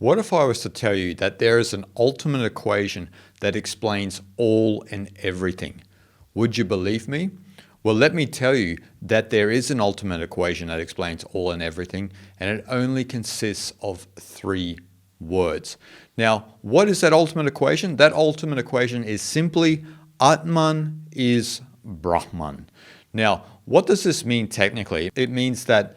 What if I was to tell you that there is an ultimate equation that explains all and everything? Would you believe me? Well, let me tell you that there is an ultimate equation that explains all and everything, and it only consists of 3 words. Now, what is that ultimate equation? That ultimate equation is simply Atman is Brahman. Now, what does this mean technically? It means that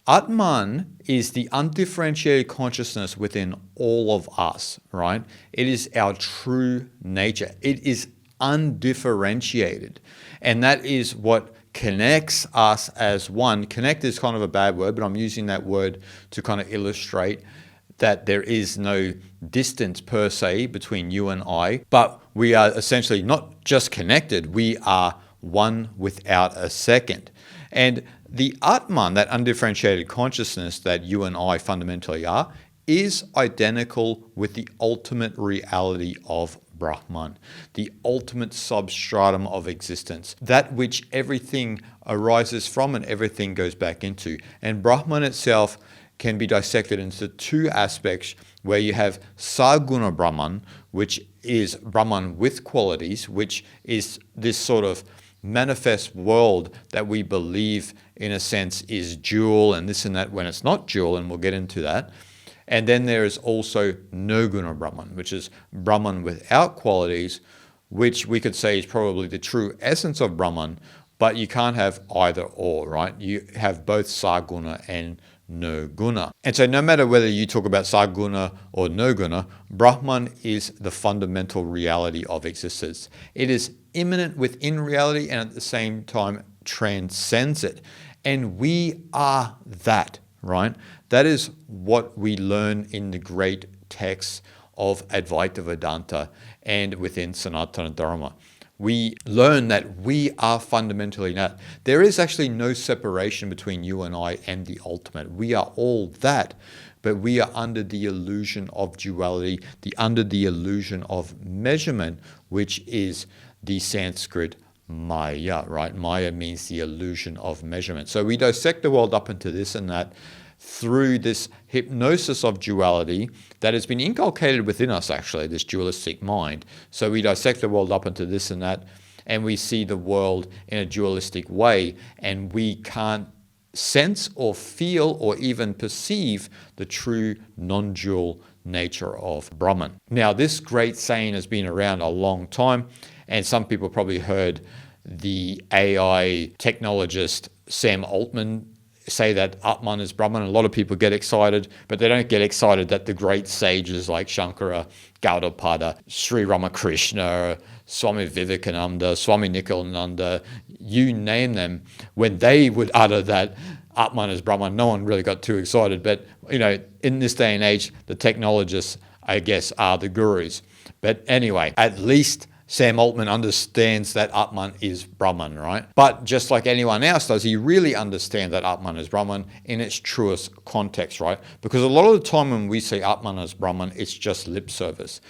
Atman is the undifferentiated consciousness within all of us, right? It is our true nature. It is undifferentiated. And that is what connects us as one. Connect is kind of a bad word, but I'm using that word to kind of illustrate that there is no distance per se between you and I, but we are essentially not just connected, we are one without a second. And the Atman, that undifferentiated consciousness that you and I fundamentally are, is identical with the ultimate reality of Brahman, the ultimate substratum of existence, that which everything arises from and everything goes back into. And Brahman itself can be dissected into 2 aspects, where you have Saguna Brahman, which is Brahman with qualities, which is this sort of manifest world that we believe in a sense is dual and this and that when it's not dual, and we'll get into that. And then there is also Nirguna Brahman, which is Brahman without qualities, which we could say is probably the true essence of Brahman, but you can't have either or, right? You have both Saguna and Nirguna. And so no matter whether you talk about Saguna or Nirguna, Brahman is the fundamental reality of existence. It is immanent within reality and at the same time transcends it. And we are that, right? That is what we learn in the great texts of Advaita Vedanta and within Sanatana Dharma. We learn that we are fundamentally that. There is actually no separation between you and I and the ultimate. We are all that, but we are under the illusion of duality, under the illusion of measurement, which is the Sanskrit Maya, right? Maya means the illusion of measurement. So we dissect the world up into this and that through this hypnosis of duality that has been inculcated within us, actually, this dualistic mind. So we dissect the world up into this and that, and we see the world in a dualistic way, and we can't sense or feel or even perceive the true non-dual nature of Brahman. Now, this great saying has been around a long time, and some people probably heard the AI technologist Sam Altman say that Atman is Brahman. A lot of people get excited, but they don't get excited that the great sages like Shankara, Gaudapada, Sri Ramakrishna, Swami Vivekananda, Swami Nikhilananda, you name them, when they would utter that Atman is Brahman, no one really got too excited. But, in this day and age, the technologists, I guess, are the gurus. But anyway, at least Sam Altman understands that Atman is Brahman, right? But just like anyone else, does he really understand that Atman is Brahman in its truest context, right? Because a lot of the time when we say Atman is Brahman, it's just lip service.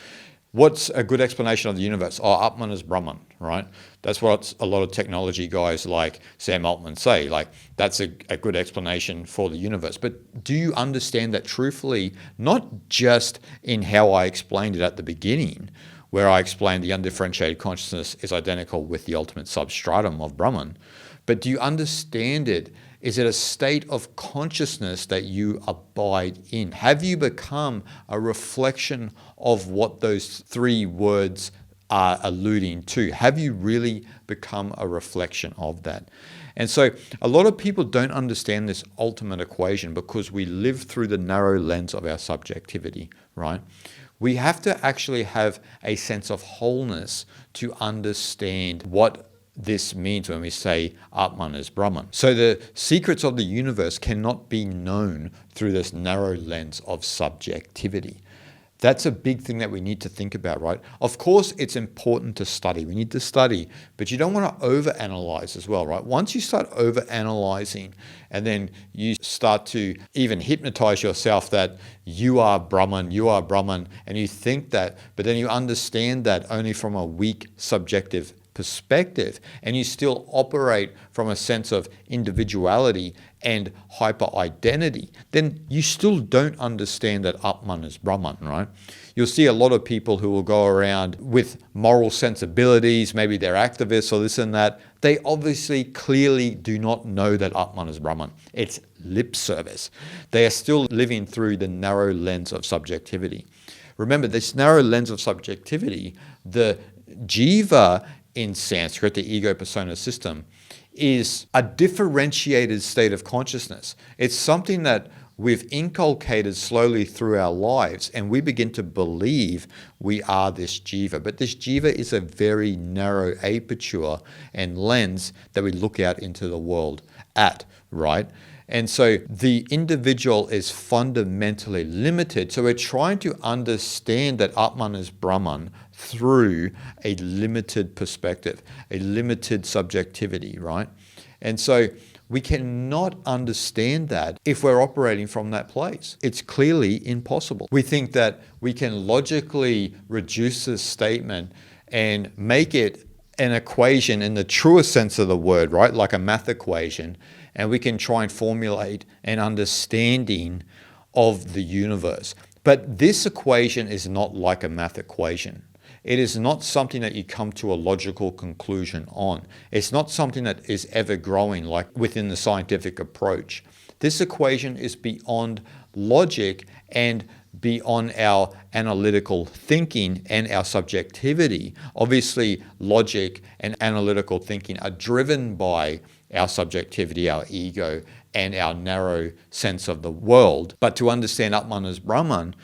What's a good explanation of the universe? Oh, Atman is Brahman, right? That's what a lot of technology guys like Sam Altman say. Like, that's a good explanation for the universe. But do you understand that truthfully, not just in how I explained it at the beginning, where I explained the undifferentiated consciousness is identical with the ultimate substratum of Brahman, but do you understand it? Is it a state of consciousness that you abide in? Have you become a reflection of what those 3 words are alluding to? Have you really become a reflection of that? And so a lot of people don't understand this ultimate equation because we live through the narrow lens of our subjectivity, right? We have to actually have a sense of wholeness to understand what this means when we say Atman is Brahman. So the secrets of the universe cannot be known through this narrow lens of subjectivity. That's a big thing that we need to think about, right? Of course, it's important to study. We need to study, but you don't want to overanalyze as well, right? Once you start overanalyzing and then you start to even hypnotize yourself that you are Brahman, and you think that, but then you understand that only from a weak subjective perspective, and you still operate from a sense of individuality and hyper-identity, then you still don't understand that Atman is Brahman, right? You'll see a lot of people who will go around with moral sensibilities, maybe they're activists or this and that. They obviously clearly do not know that Atman is Brahman. It's lip service. They are still living through the narrow lens of subjectivity. Remember, this narrow lens of subjectivity, the jiva in Sanskrit, the ego persona system, is a differentiated state of consciousness. It's something that we've inculcated slowly through our lives, and we begin to believe we are this jiva. But this jiva is a very narrow aperture and lens that we look out into the world at, right? And so the individual is fundamentally limited. So we're trying to understand that Atman is Brahman through a limited perspective, a limited subjectivity, right? And so we cannot understand that if we're operating from that place. It's clearly impossible. We think that we can logically reduce this statement and make it an equation in the truest sense of the word, right? Like a math equation. And we can try and formulate an understanding of the universe. But this equation is not like a math equation. It is not something that you come to a logical conclusion on. It's not something that is ever growing like within the scientific approach. This equation is beyond logic and beyond our analytical thinking and our subjectivity. Obviously, logic and analytical thinking are driven by our subjectivity, our ego, and our narrow sense of the world. But to understand Atman as Brahman,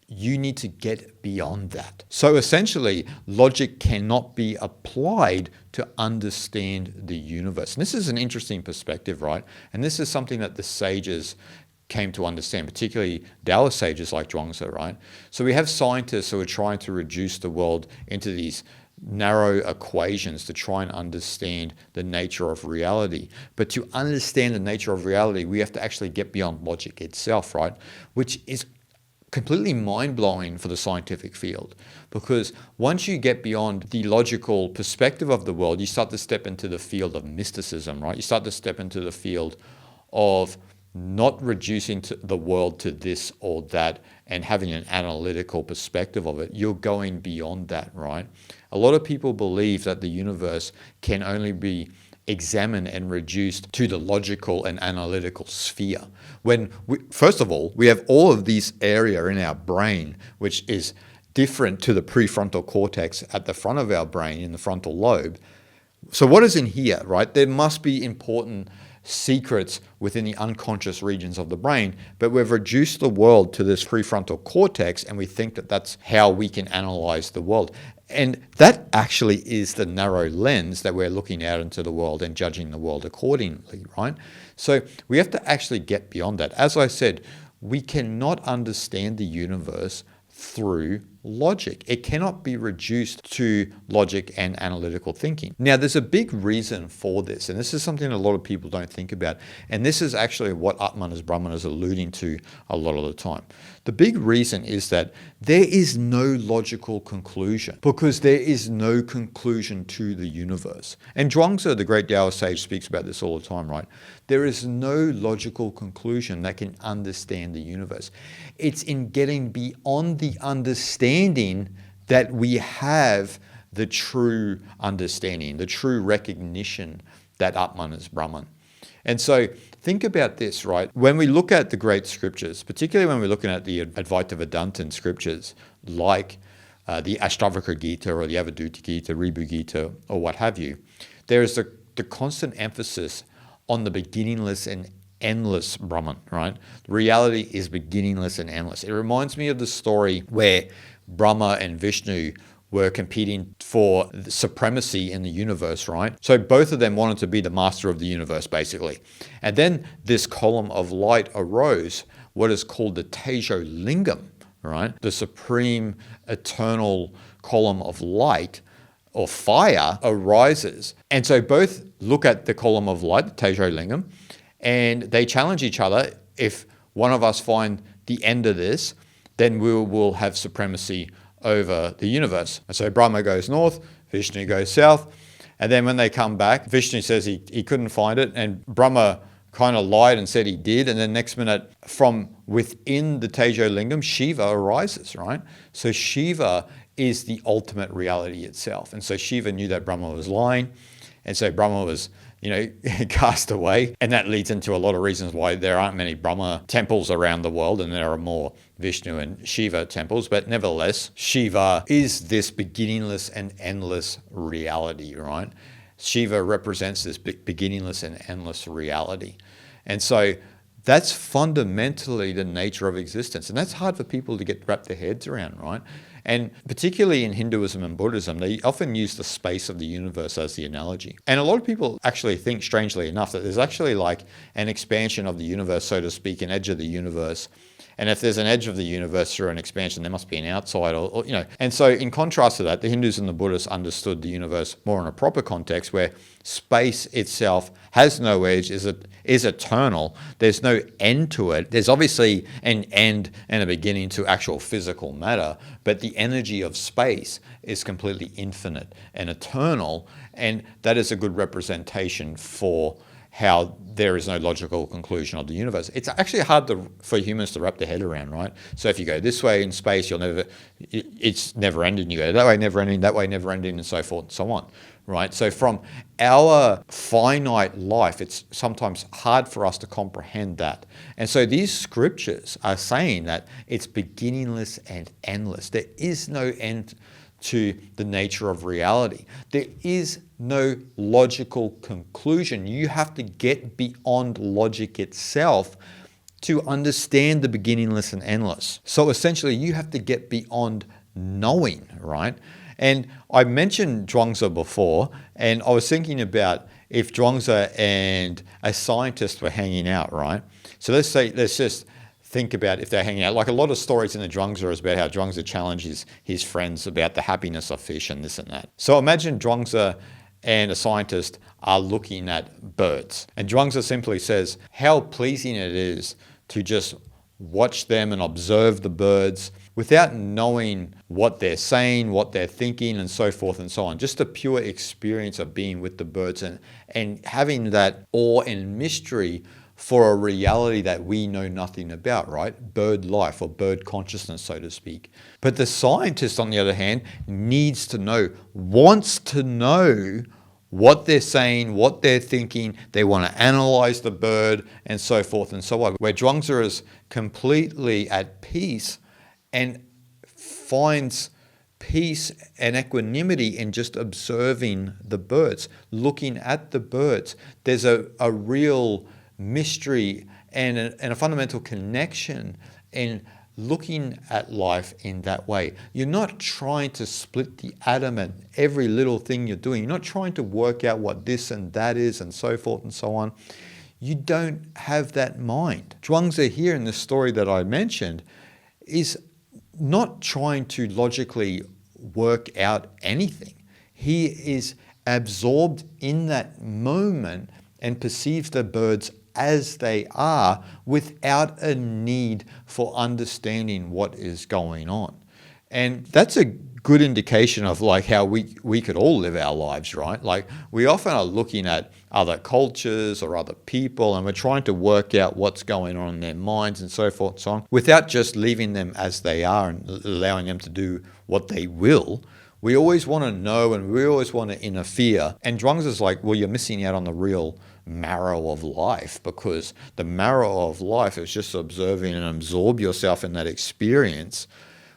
you need to get beyond that. So essentially, logic cannot be applied to understand the universe. And this is an interesting perspective, right? And this is something that the sages came to understand, particularly Taoist sages like Zhuangzi, right? So we have scientists who are trying to reduce the world into these narrow equations to try and understand the nature of reality. But to understand the nature of reality, we have to actually get beyond logic itself, right? Which is completely mind-blowing for the scientific field, because once you get beyond the logical perspective of the world, you start to step into the field of mysticism, right? You start to step into the field of not reducing the world to this or that and having an analytical perspective of it. You're going beyond that, right? A lot of people believe that the universe can only be examined and reduced to the logical and analytical sphere. When, first of all, we have all of this area in our brain, which is different to the prefrontal cortex at the front of our brain in the frontal lobe. So what is in here, right? There must be important secrets within the unconscious regions of the brain, but we've reduced the world to this prefrontal cortex, and we think that that's how we can analyze the world. And that actually is the narrow lens that we're looking out into the world and judging the world accordingly, right? So we have to actually get beyond that. As I said, we cannot understand the universe through logic. It cannot be reduced to logic and analytical thinking. Now, there's a big reason for this, and this is something a lot of people don't think about, and this is actually what Atman as Brahman is alluding to a lot of the time. The big reason is that there is no logical conclusion, because there is no conclusion to the universe. And Zhuangzi, the great Taoist sage, speaks about this all the time, right? There is no logical conclusion that can understand the universe. It's in getting beyond the understanding that we have the true understanding, the true recognition that Atman is Brahman. And so think about this, right? When we look at the great scriptures, particularly when we're looking at the Advaita Vedantan scriptures, like the Ashtavakra Gita or the Avaduta Gita, Ribhu Gita, or what have you, there is the constant emphasis on the beginningless and endless Brahman, right? The reality is beginningless and endless. It reminds me of the story where Brahma and Vishnu were competing for supremacy in the universe, right? So both of them wanted to be the master of the universe, basically. And then this column of light arose, what is called the Tejo Lingam, right? The supreme eternal column of light or fire arises. And so both look at the column of light, the Tejo Lingam, and they challenge each other. If one of us find the end of this, then we will have supremacy over the universe. And so Brahma goes north, Vishnu goes south, and then when they come back, Vishnu says he couldn't find it, and Brahma kind of lied and said he did, and then next minute from within the Tejo Lingam, Shiva arises, right? So Shiva is the ultimate reality itself. And so Shiva knew that Brahma was lying, and so Brahma was, cast away. And that leads into a lot of reasons why there aren't many Brahma temples around the world, and there are more Vishnu and Shiva temples. But nevertheless, Shiva is this beginningless and endless reality, right? Shiva represents this beginningless and endless reality. And so that's fundamentally the nature of existence. And that's hard for people to wrap their heads around, right? And particularly in Hinduism and Buddhism, they often use the space of the universe as the analogy. And a lot of people actually think, strangely enough, that there's actually like an expansion of the universe, so to speak, an edge of the universe. And if there's an edge of the universe through an expansion, there must be an outside, or. And so in contrast to that, the Hindus and the Buddhists understood the universe more in a proper context, where space itself has no edge, is eternal. There's no end to it. There's obviously an end and a beginning to actual physical matter, but the energy of space is completely infinite and eternal, and that is a good representation for how there is no logical conclusion of the universe. It's actually hard for humans to wrap their head around, right? So if you go this way in space, it's never ending. You go that way, never ending, that way, never ending, and so forth and so on, right? So from our finite life, it's sometimes hard for us to comprehend that. And so these scriptures are saying that it's beginningless and endless. There is no end to the nature of reality. There is no logical conclusion. You have to get beyond logic itself to understand the beginningless and endless. So essentially, you have to get beyond knowing, right? And I mentioned Zhuangzi before, and I was thinking about if Zhuangzi and a scientist were hanging out, right? So let's just think about if they're hanging out. Like a lot of stories in the Zhuangzi is about how Zhuangzi challenges his friends about the happiness of fish and this and that. So imagine Zhuangzi and a scientist are looking at birds. And Zhuangzi simply says how pleasing it is to just watch them and observe the birds without knowing what they're saying, what they're thinking, and so forth and so on. Just the pure experience of being with the birds and having that awe and mystery for a reality that we know nothing about, right? Bird life or bird consciousness, so to speak. But the scientist, on the other hand, needs to know, wants to know what they're saying, what they're thinking. They want to analyze the bird and so forth and so on. Where Zhuangzi is completely at peace and finds peace and equanimity in just observing the birds, looking at the birds. There's a real mystery and a fundamental connection in looking at life in that way. You're not trying to split the atom and every little thing you're doing. You're not trying to work out what this and that is and so forth and so on. You don't have that mind. Zhuangzi here in the story that I mentioned is not trying to logically work out anything. He is absorbed in that moment and perceives the birds as they are without a need for understanding what is going on. And that's a good indication of like how we could all live our lives, right? Like we often are looking at other cultures or other people and we're trying to work out what's going on in their minds and so forth and so on without just leaving them as they are and allowing them to do what they will. We always want to know and we always want to interfere. And Zhuangzi's like, well, you're missing out on the real marrow of life, because the marrow of life is just observing and absorb yourself in that experience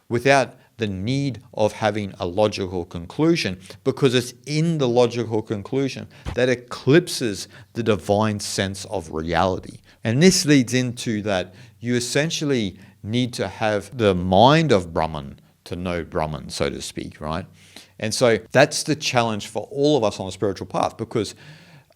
without the need of having a logical conclusion, because it's in the logical conclusion that eclipses the divine sense of reality. And this leads into that you essentially need to have the mind of Brahman to know Brahman, so to speak, right? And so that's the challenge for all of us on the spiritual path, because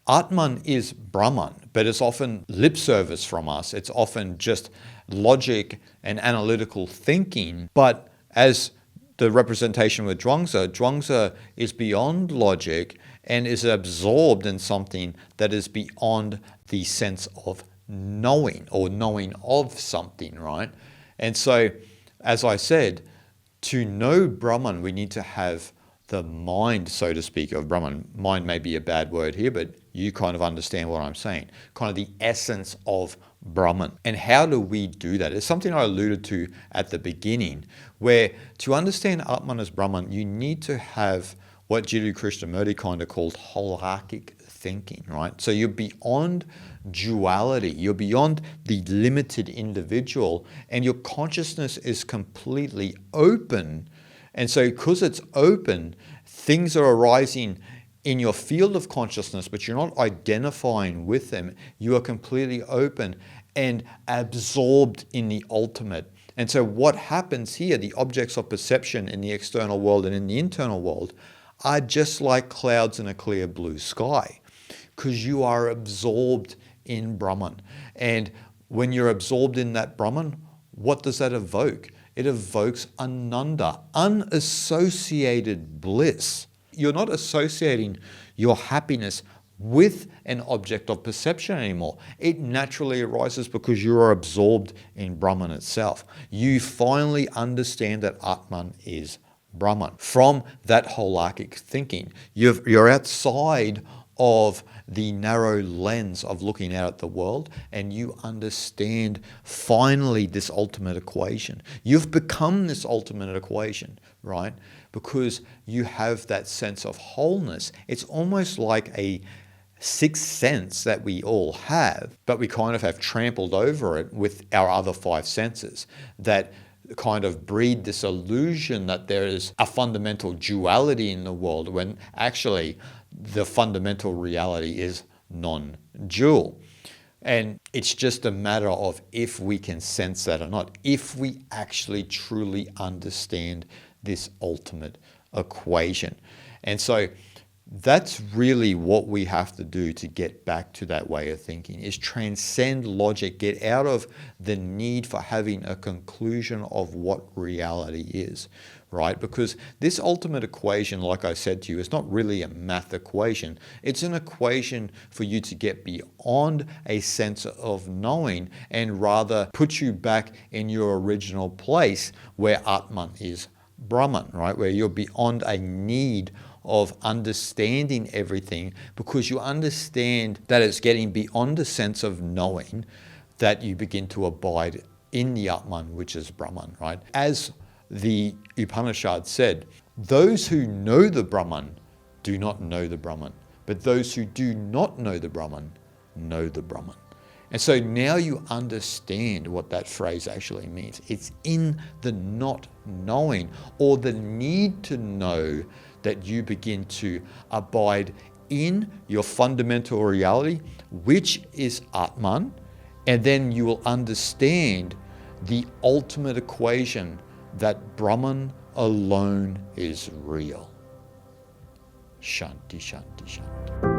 Atman is Brahman, but it's often lip service from us. It's often just logic and analytical thinking. But as the representation with Zhuangzi is beyond logic and is absorbed in something that is beyond the sense of knowing or knowing of something, right? And so, as I said, to know Brahman, we need to have the mind, so to speak, of Brahman. Mind may be a bad word here, but you kind of understand what I'm saying. Kind of the essence of Brahman. And how do we do that? It's something I alluded to at the beginning, where to understand Atman as Brahman, you need to have what Jiddu Krishnamurti kind of called holarchic thinking, right? So you're beyond duality, you're beyond the limited individual, and your consciousness is completely open. And so because it's open, things are arising in your field of consciousness, but you're not identifying with them. You are completely open and absorbed in the ultimate. And so what happens here, the objects of perception in the external world and in the internal world are just like clouds in a clear blue sky, because you are absorbed in Brahman. And when you're absorbed in that Brahman, what does that evoke? It evokes ananda, unassociated bliss. You're not associating your happiness with an object of perception anymore. It naturally arises because you are absorbed in Brahman itself. You finally understand that Atman is Brahman. From that holarchic thinking, you're outside of the narrow lens of looking out at the world, and you understand finally this ultimate equation. You've become this ultimate equation, right? Because you have that sense of wholeness. It's almost like a sixth sense that we all have, but we kind of have trampled over it with our other five senses that kind of breed this illusion that there is a fundamental duality in the world, when actually the fundamental reality is non-dual. And it's just a matter of if we can sense that or not, if we actually truly understand this ultimate equation. And so that's really what we have to do to get back to that way of thinking, is transcend logic, get out of the need for having a conclusion of what reality is, right? Because this ultimate equation, like I said to you, is not really a math equation. It's an equation for you to get beyond a sense of knowing and rather put you back in your original place where Atman is Brahman, right? Where you're beyond a need of understanding everything, because you understand that it's getting beyond a sense of knowing that you begin to abide in the Atman, which is Brahman, right? As the Upanishad said, those who know the Brahman do not know the Brahman, but those who do not know the Brahman know the Brahman. And so now you understand what that phrase actually means. It's in the not knowing, or the need to know, that you begin to abide in your fundamental reality, which is Atman, and then you will understand the ultimate equation that Brahman alone is real. Shanti, Shanti, Shanti.